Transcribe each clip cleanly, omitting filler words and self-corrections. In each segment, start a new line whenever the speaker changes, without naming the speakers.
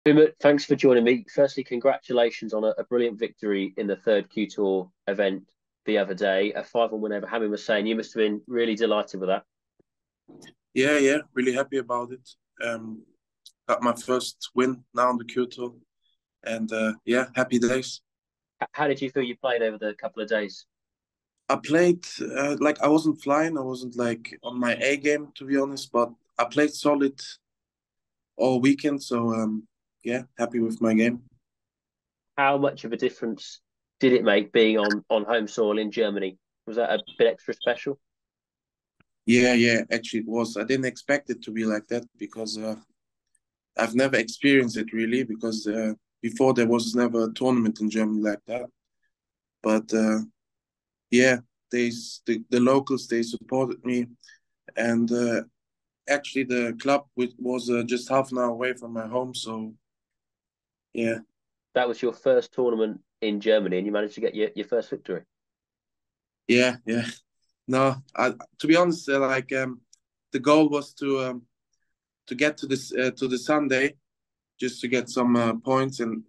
Umut, thanks for joining me. Firstly, congratulations on a brilliant victory in the third Q Tour event the other day. A 5-1 win over Hamid was saying you must have been really delighted with that.
Yeah, really happy about it. Um, got my first win now on the Q Tour, and yeah, happy days.
How did you feel you played over the couple of days?
I played like I wasn't flying, I wasn't like on my A game to be honest, but I played solid all weekend. So yeah, happy with my game.
How much of a difference did it make being on home soil in Germany? Was that a bit extra special?
Yeah, actually it was. I didn't expect it to be like that because I've never experienced it really because before there was never a tournament in Germany like that. But yeah, the locals they supported me, and actually the club which was just half an hour away from my home. So yeah,
That was your first tournament in Germany, and you managed to get your first victory.
yeah. No, to be honest, the goal was to get to the Sunday just to get some points and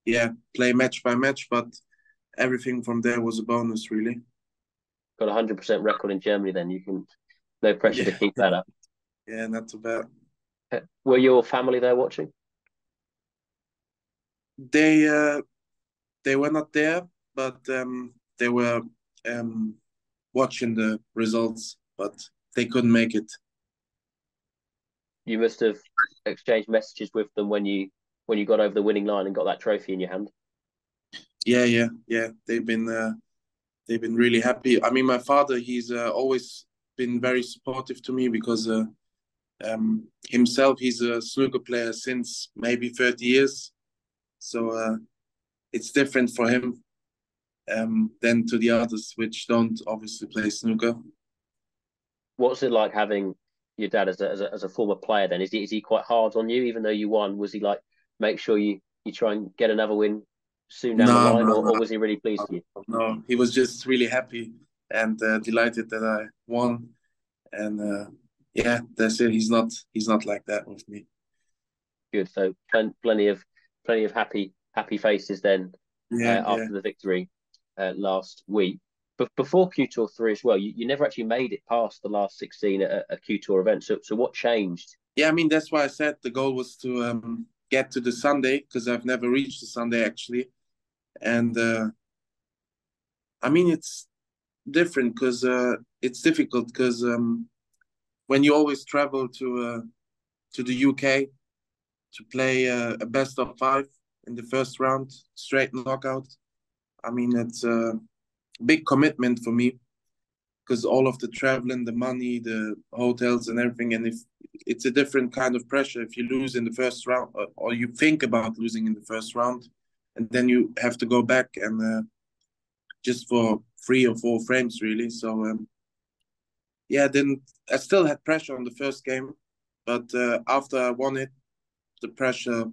yeah, play match by match. But everything from there was a bonus, really.
Got a 100% record in Germany. Then you can no pressure to
Yeah,
keep that up.
yeah, not too bad.
Were your family there watching?
They uh, they were not there, but they were um, watching the results, but they couldn't make it.
You must have exchanged messages with them when you got over the winning line and got that trophy in your hand.
Yeah. They've been really happy. I mean, my father, he's always been very supportive to me because himself, he's a snooker player since maybe 30 years. So it's different for him than to the others, which don't obviously play snooker.
What's it like having your dad as a former player? Then is he quite hard on you, even though you won? Was he like make sure you try and get another win soon down the
No,
line,
no,
or
no,
was he really pleased for you?
no. He was just really happy and delighted that I won. And yeah, that's it. He's not like that with me.
Good. So plenty of happy faces then
Yeah.
after the victory last week. But before Q Tour 3 as well, you never actually made it past the last 16 at a Q Tour event. So what changed?
Yeah, I mean that's why I said the goal was to get to the Sunday because I've never reached the Sunday actually, and I mean it's different because it's difficult because when you always travel to the UK to play a best of five in the first round, straight knockout. I mean it's a big commitment for me because all of the traveling, the money, the hotels, and everything. And if it's a different kind of pressure if you lose in the first round, or you think about losing in the first round, and then you have to go back and just for 3 or 4 frames, really. So yeah, then I still had pressure on the first game, but after I won it, the pressure.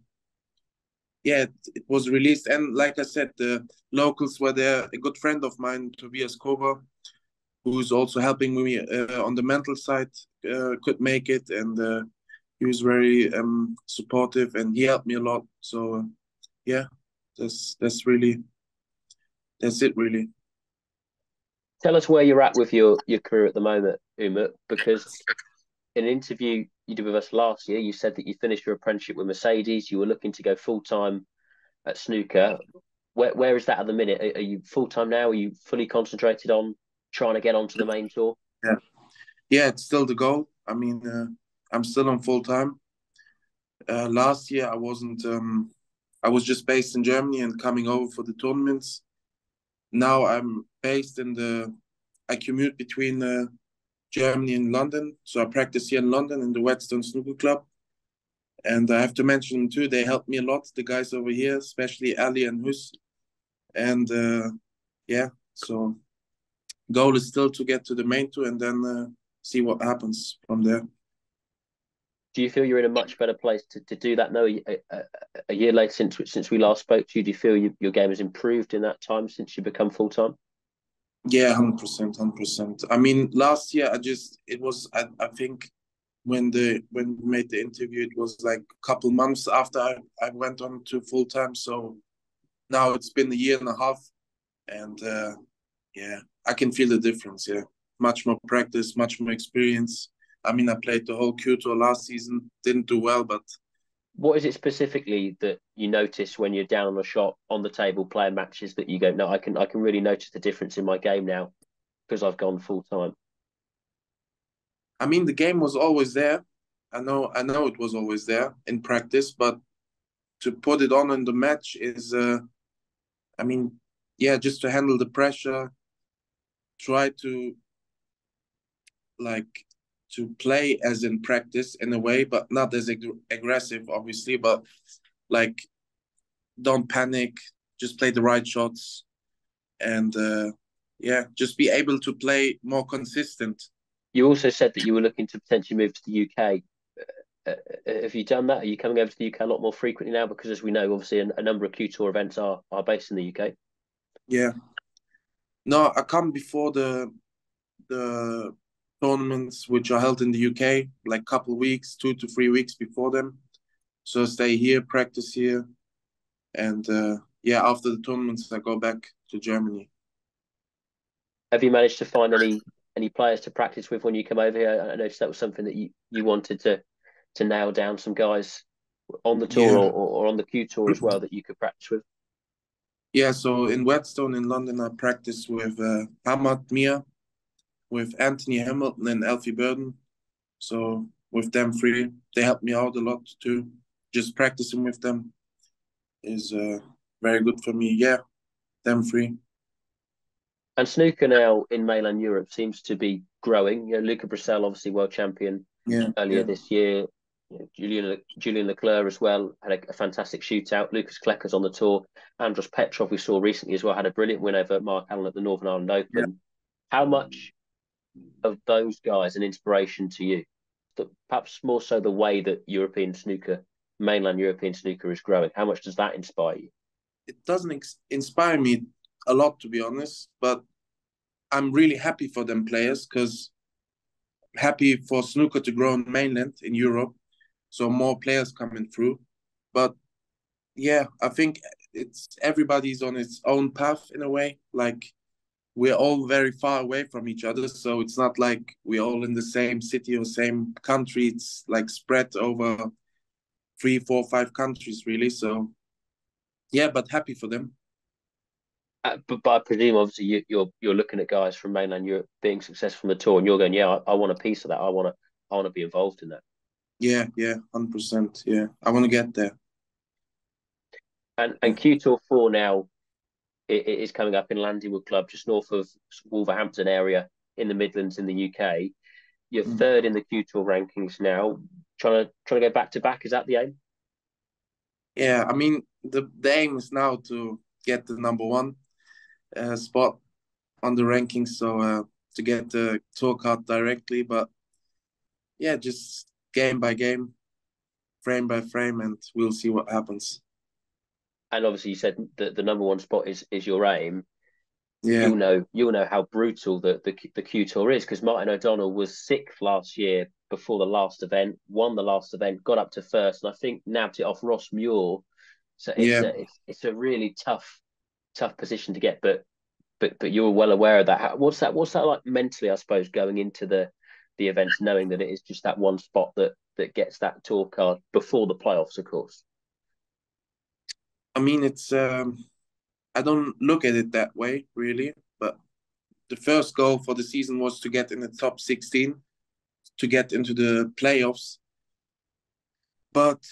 Yeah, it was released, and like I said, the locals were there. A good friend of mine, Tobias Kober, who's also helping me on the mental side, could make it, and he was very supportive, and he helped me a lot. So yeah, that's really that's it really.
Tell us where you're at with your career at the moment, Umut, because in an interview you did with us last year, you said that you finished your apprenticeship with Mercedes. You were looking to go full time at snooker. Where is that at the minute? Are you full time now? Are you fully concentrated on trying to get onto the main tour?
Yeah, yeah, it's still the goal. I mean, I'm still on full time. Last year I wasn't. I was just based in Germany and coming over for the tournaments. Now I'm based in the. I commute between Germany and London, so I practice here in London in the Whetstone Snooker Club. And I have to mention them too. They helped me a lot, the guys over here, especially Ali and Hus. And yeah, so goal is still to get to the main tour and then see what happens from there.
Do you feel you're in a much better place to do that now? A year later since we last spoke to you, do you feel your game has improved in that time since you become full time?
Yeah, 100%, 100%. I mean, last year I just it was I think when we made the interview, it was like a couple months after I went on to full time. So now it's been a year and a half, and yeah, I can feel the difference. Yeah, much more practice, much more experience. I mean, I played the whole Q tour last season, didn't do well, but
What is it specifically that you notice when you're down on a shot on the table playing matches that you go, no, I can really notice the difference in my game now because I've gone full time.
I mean, the game was always there. I know it was always there in practice, but to put it on in the match is, I mean, yeah, just to handle the pressure, try to like to play as in practice in a way, but not as aggressive, obviously, but like don't panic, just play the right shots, and yeah, just be able to play more consistent.
You also said that you were looking to potentially move to the UK. Have you done that? Are you coming over to the UK a lot more frequently now? Because as we know, obviously a number of Q Tour events are based in the UK.
Yeah, no, I come before the tournaments which are held in the UK, like couple weeks, 2 to 3 weeks before them. So I stay here, practice here, and yeah, after the tournaments, I go back to Germany.
Have you managed to find any players to practice with when you come over here? I noticed that was something that you wanted to nail down some guys on the tour
Yeah,
or on the Q Tour as well that you could practice with.
yeah. So in Whetstone in London, I practice with Hamad Mia, with Anthony Hamilton and Alfie Burden. So with them three, they help me out a lot too. Just practicing with them is very good for me. Yeah, them three.
And snooker now in mainland Europe seems to be growing. Luca Brissell, obviously world champion
Yeah,
earlier
yeah,
this year. Julian Leclerc as well had a fantastic shootout. Lucas Klecker's on the tour. Andros Petrov, we saw recently as well, had a brilliant win over Mark Allen at the Northern Ireland
yeah.
Open. How much of those guys an inspiration to you? Perhaps more so the way that mainland European snooker is growing. How much does that inspire you?
It doesn't inspire me a lot, to be honest, but I'm really happy for them players because happy for snooker to grow in mainland in Europe, so more players coming through. But yeah, I think it's everybody's on its own path in a way. Like we're all very far away from each other, so it's not like we're all in the same city or same country. It's like spread over 3, 4, 5 countries, really. So yeah, but happy for them.
But I presume obviously you're looking at guys from mainland Europe being successful on the tour, and you're going, yeah, I want a piece of that. I want to be involved in that.
Yeah, yeah, 100%. Yeah, I want to get there.
And Q Tour 4 now it is coming up in Landywood Club, just north of Wolverhampton area in the Midlands in the UK. You're
Mm.
third in the Q Tour rankings now. Trying to go back to back. Is that the aim?
Yeah, I mean the aim is now to get the number one spot on the rankings, so to get the tour card directly. But yeah, just game by game, frame by frame, and we'll see what happens.
And obviously, you said that the number one spot is your aim.
Yeah,
You'll know how brutal the Q Tour is because Martin O'Donnell was sixth last year before the last event, won the last event, got up to first, and I think nabbed it off Ross Muir. So
yeah.
it's a really tough position to get, but you're well aware of that. What's that like mentally? I suppose going into the events, knowing that it is just that one spot that gets that tour card before the playoffs, of course.
I mean, it's I don't look at it that way really, but the first goal for the season was to get in the top 16, to get into the playoffs. But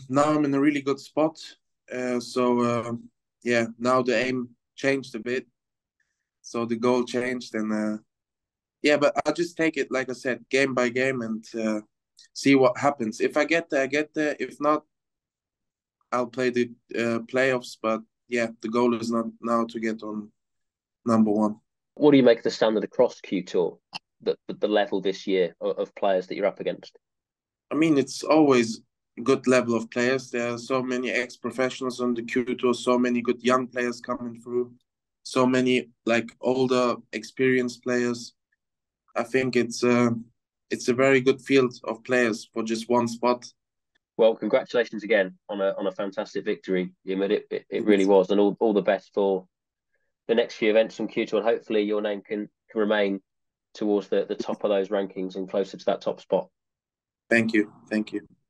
now I'm in a really good spot. So yeah, now the aim changed a bit. So the goal changed, and yeah, but I'll just take it, like I said, game by game and see what happens. If I get there, I get there. If not, I'll play the playoffs. But yeah, the goal is not now to get on number one.
What do you make of the standard across Q Tour, the level this year of players that you're up against?
I mean, it's always good level of players. There are so many ex-professionals on the Q Tour, so many good young players coming through, so many like older, experienced players. I think it's a very good field of players for just one spot.
Well, congratulations again on a fantastic victory, Umut. It really was, and all the best for the next few events from Q2, and hopefully your name can remain towards the top of those rankings and closer to that top spot.
Thank you. Thank you.